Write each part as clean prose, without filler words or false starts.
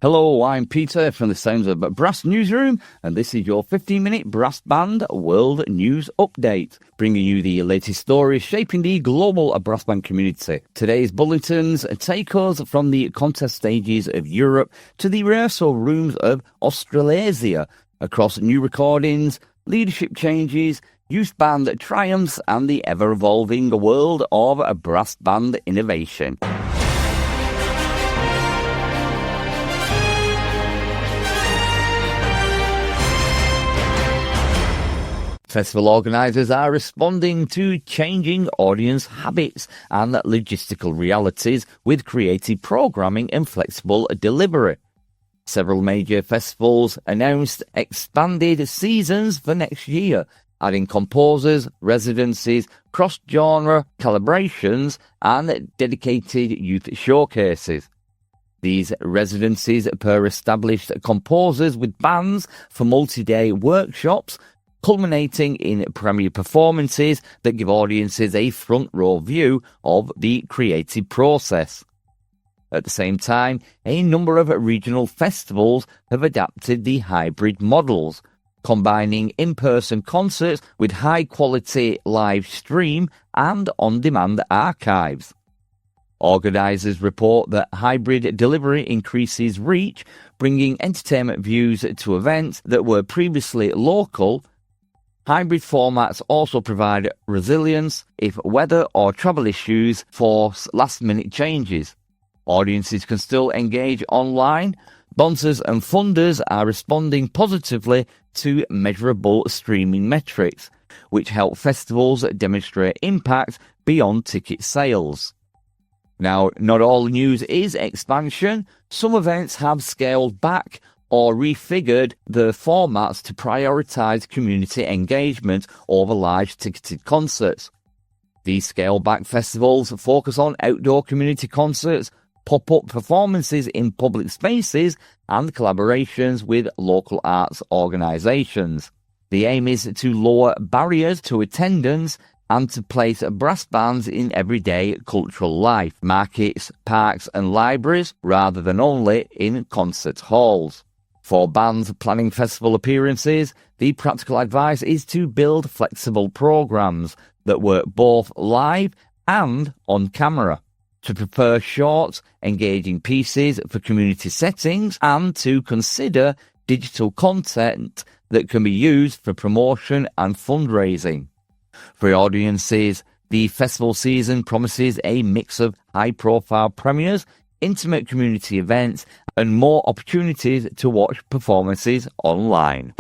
Hello, I'm Peter from the Sounds of Brass Newsroom, and this is your 15-minute Brass Band World News Update, bringing you the latest stories shaping the global brass band community. Today's bulletins take us from the contest stages of Europe to the rehearsal rooms of Australasia, across new recordings, leadership changes, youth band triumphs, and the ever-evolving world of brass band innovation. Festival organisers are responding to changing audience habits and logistical realities with creative programming and flexible delivery. Several major festivals announced expanded seasons for next year, adding composers, residencies, cross-genre collaborations and dedicated youth showcases. These residencies pair established composers with bands for multi-day workshops, culminating in premiere performances that give audiences a front-row view of the creative process. At the same time, a number of regional festivals have adapted the hybrid models, combining in-person concerts with high-quality live stream and on-demand archives. Organisers report that hybrid delivery increases reach, bringing entertainment views to events that were previously local. Hybrid formats also provide resilience if weather or travel issues force last-minute changes. Audiences can still engage online. Sponsors and funders are responding positively to measurable streaming metrics, which help festivals demonstrate impact beyond ticket sales. Now, not all news is expansion. Some events have scaled back or refigured the formats to prioritise community engagement over large ticketed concerts. These scaled-back festivals focus on outdoor community concerts, pop-up performances in public spaces, and collaborations with local arts organisations. The aim is to lower barriers to attendance and to place brass bands in everyday cultural life, markets, parks and libraries, rather than only in concert halls. For bands planning festival appearances, the practical advice is to build flexible programs that work both live and on camera, to prepare short, engaging pieces for community settings, and to consider digital content that can be used for promotion and fundraising. For audiences, the festival season promises a mix of high-profile premieres, intimate community events, and more opportunities to watch performances online.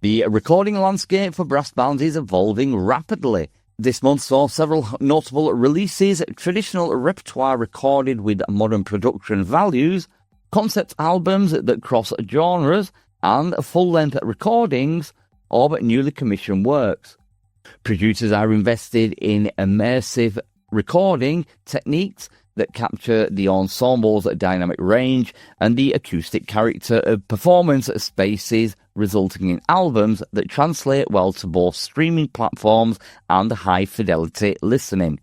The recording landscape for brass bands is evolving rapidly. This month saw several notable releases, traditional repertoire recorded with modern production values, concept albums that cross genres, and full-length recordings of newly commissioned works. Producers are invested in immersive recording techniques that capture the ensemble's dynamic range and the acoustic character of performance spaces, resulting in albums that translate well to both streaming platforms and high-fidelity listening.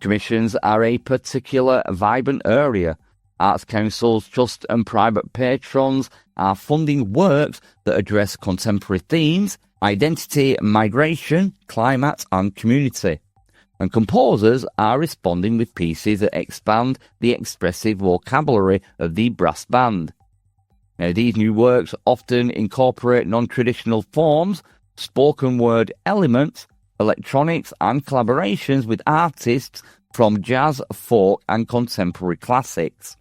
Commissions are a particular vibrant area. Arts councils, trusts and private patrons are funding works that address contemporary themes, identity, migration, climate and community. And composers are responding with pieces that expand the expressive vocabulary of the brass band. Now, these new works often incorporate non-traditional forms, spoken word elements, electronics and collaborations with artists from jazz, folk and contemporary classics.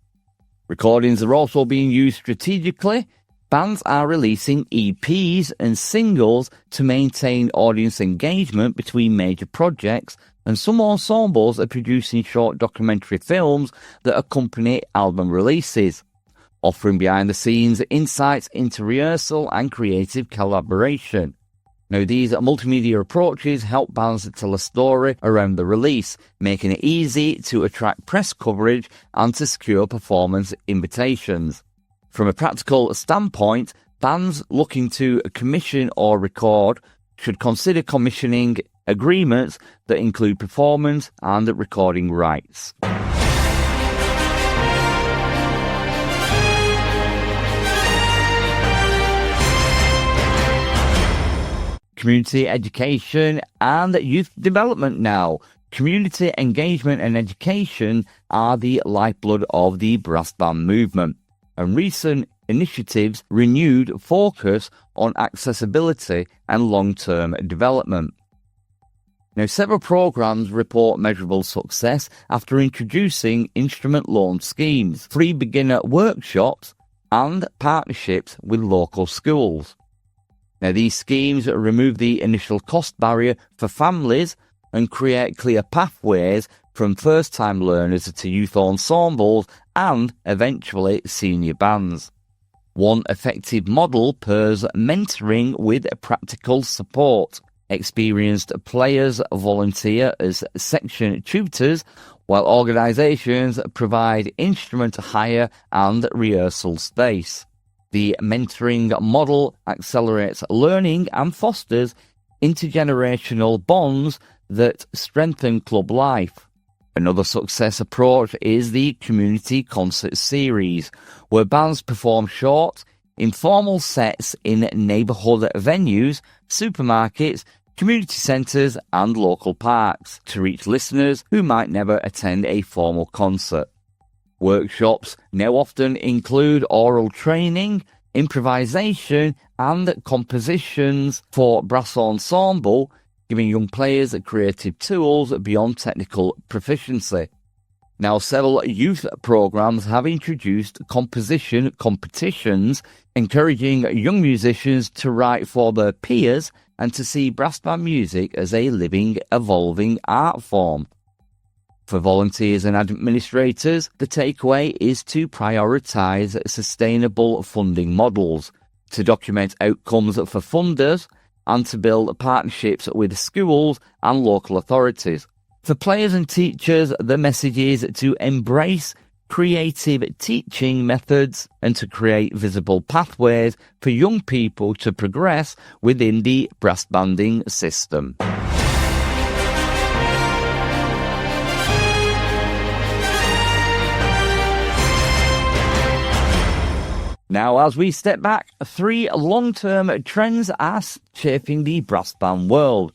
Recordings are also being used strategically. Bands are releasing EPs and singles to maintain audience engagement between major projects, and some ensembles are producing short documentary films that accompany album releases, offering behind-the-scenes insights into rehearsal and creative collaboration. Now, these multimedia approaches help bands tell a story around the release, making it easy to attract press coverage and to secure performance invitations. From a practical standpoint, bands looking to commission or record should consider commissioning agreements that include performance and recording rights. Community education and youth development now. Community engagement and education are the lifeblood of the brass band movement, and recent initiatives renewed focus on accessibility and long-term development. Now, several programs report measurable success after introducing instrument loan schemes, free beginner workshops, and partnerships with local schools. Now, these schemes remove the initial cost barrier for families and create clear pathways from first-time learners to youth ensembles and eventually senior bands. One effective model pairs mentoring with practical support. Experienced players volunteer as section tutors, while organisations provide instrument hire and rehearsal space. The mentoring model accelerates learning and fosters intergenerational bonds that strengthen club life. Another success approach is the community concert series, where bands perform short, informal sets in neighbourhood venues, supermarkets, community centres and local parks to reach listeners who might never attend a formal concert. Workshops now often include oral training, improvisation and compositions for brass ensemble, giving young players creative tools beyond technical proficiency. Now, several youth programs have introduced composition competitions, encouraging young musicians to write for their peers and to see brass band music as a living, evolving art form. For volunteers and administrators, the takeaway is to prioritise sustainable funding models, to document outcomes for funders, and to build partnerships with schools and local authorities. For players and teachers, the message is to embrace creative teaching methods and to create visible pathways for young people to progress within the brass banding system. Now, as we step back, 3 long-term trends are shaping the brass band world.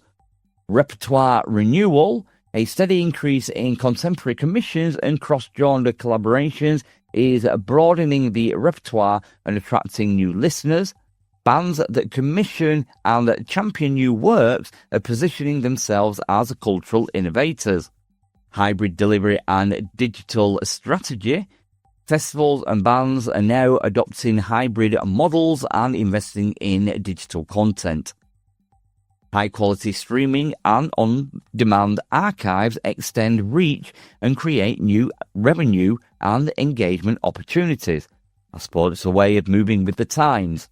Repertoire renewal, a steady increase in contemporary commissions and cross-genre collaborations is broadening the repertoire and attracting new listeners. Bands that commission and champion new works are positioning themselves as cultural innovators. Hybrid delivery and digital strategy. Festivals and bands are now adopting hybrid models and investing in digital content. High-quality streaming and on-demand archives extend reach and create new revenue and engagement opportunities. I suppose it's a way of moving with the times.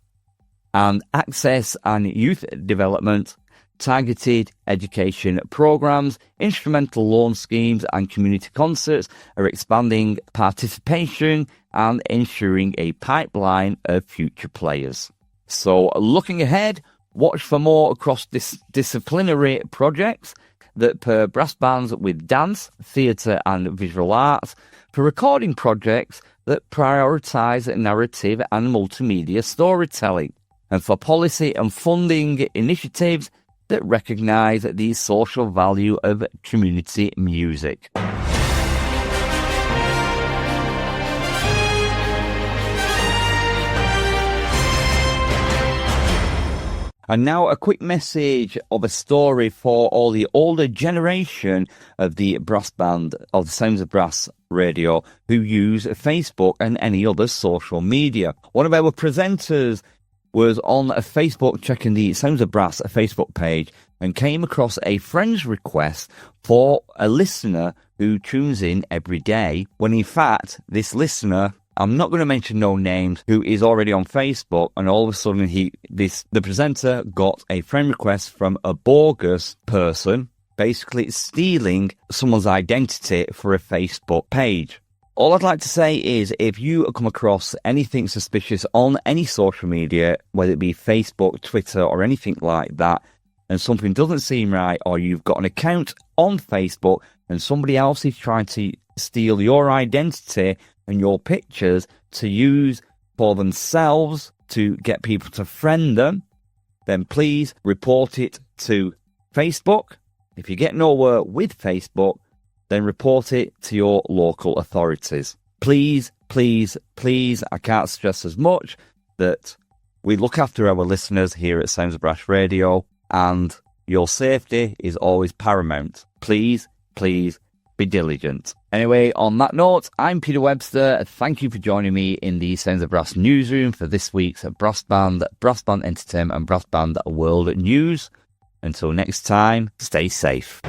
And access and youth development, targeted education programs, instrumental loan schemes and community concerts are expanding participation and ensuring a pipeline of future players. So looking ahead, watch for more cross-disciplinary projects that pair brass bands with dance, theatre and visual arts, for recording projects that prioritise narrative and multimedia storytelling, and for policy and funding initiatives that recognise the social value of community music. And now a quick message of a story for all the older generation of the brass band, of the Sounds of Brass radio, who use Facebook and any other social media. One of our presenters was on a Facebook, checking the Sounds of Brass Facebook page, and came across a friend's request for a listener who tunes in every day, when in fact this listener, I'm not going to mention no names, who is already on Facebook, and all of a sudden the presenter got a friend request from a bogus person, basically stealing someone's identity for a Facebook page. All I'd like to say is, if you come across anything suspicious on any social media, whether it be Facebook, Twitter, or anything like that, and something doesn't seem right, or you've got an account on Facebook and somebody else is trying to steal your identity and your pictures to use for themselves to get people to friend them, then please report it to Facebook. If you get nowhere with Facebook, then report it to your local authorities. Please, please, please, I can't stress as much that we look after our listeners here at Sounds of Brass Radio, and your safety is always paramount. Please, please be diligent. Anyway, on that note, I'm Peter Webster. Thank you for joining me in the Sounds of Brass newsroom for this week's Brass Band Entertainment and Brass Band World News. Until next time, stay safe.